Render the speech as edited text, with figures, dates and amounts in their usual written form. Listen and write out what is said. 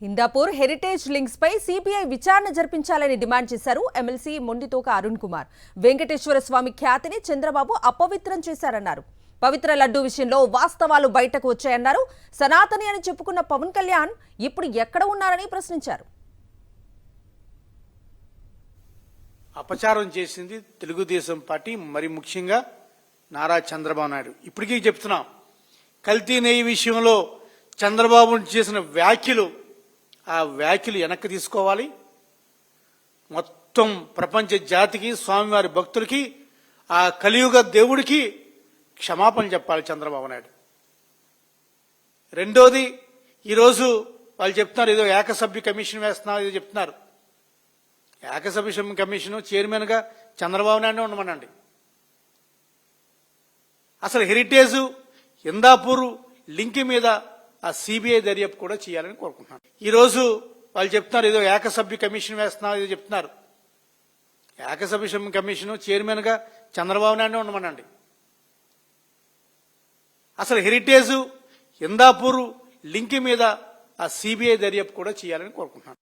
Indapur heritage links పై CBI విచారణ జరిపించాలని demand చేశారు ఎమ్మెల్సీ మొండితోక అరుణ్ కుమార్. వెంకటేశ్వర స్వామి ఖ్యాతిని చంద్రబాబు అపవిత్రం చేశారన్నారు. పవిత్ర లడ్డూ విషయంలో వాస్తవాలు బయటకు వచ్చాయన్నారు. సనాతని అని చెప్పుకున్న పవన్ కళ్యాణ్ ఇప్పుడు ఎక్కడ ఉన్నారని ప్రశ్నించారు. అపచారం చేసింది తెలుగుదేశం పార్టీ, మరి ముఖ్యంగా నారా చంద్రబాబు నాయుడు. ఇప్పటికీ చెప్తున్నాం, కల్తీ నెయ్యి విషయంలో చంద్రబాబు చేసిన వ్యాఖ్యలు, ఆ వ్యాఖ్యలు వెనక్కి తీసుకోవాలి. మొత్తం ప్రపంచ జాతికి, స్వామివారి భక్తులకి, ఆ కలియుగ దేవుడికి క్షమాపణ చెప్పాలి చంద్రబాబు నాయుడు. రెండోది, ఈరోజు వాళ్ళు చెప్తున్నారు ఏదో ఏకసభ్య కమిషన్ వేస్తున్నారు, ఏదో చెప్తున్నారు. ఏకసభ్య కమిషన్ చైర్మన్గా చంద్రబాబు నాయుడు ఉండమనండి. అసలు హెరిటేజ్ ఇందాపూర్ లింక్ మీద ఆ సిబిఐ దర్యాప్తు కూడా చేయాలని కోరుకుంటున్నాను. ఈరోజు వాళ్ళు చెప్తున్నారు ఏదో ఏకసభ్య కమిషన్ వేస్తున్నారు, ఏదో చెప్తున్నారు. ఏకసభ్య కమిషన్ చైర్మన్గా చంద్రబాబు నాయుడు ఉండమనండి. అసలు హెరిటేజ్ ఇందాపూర్ లింక్ మీద ఆ సిబిఐ దర్యాప్తు కూడా చేయాలని కోరుకుంటున్నాను.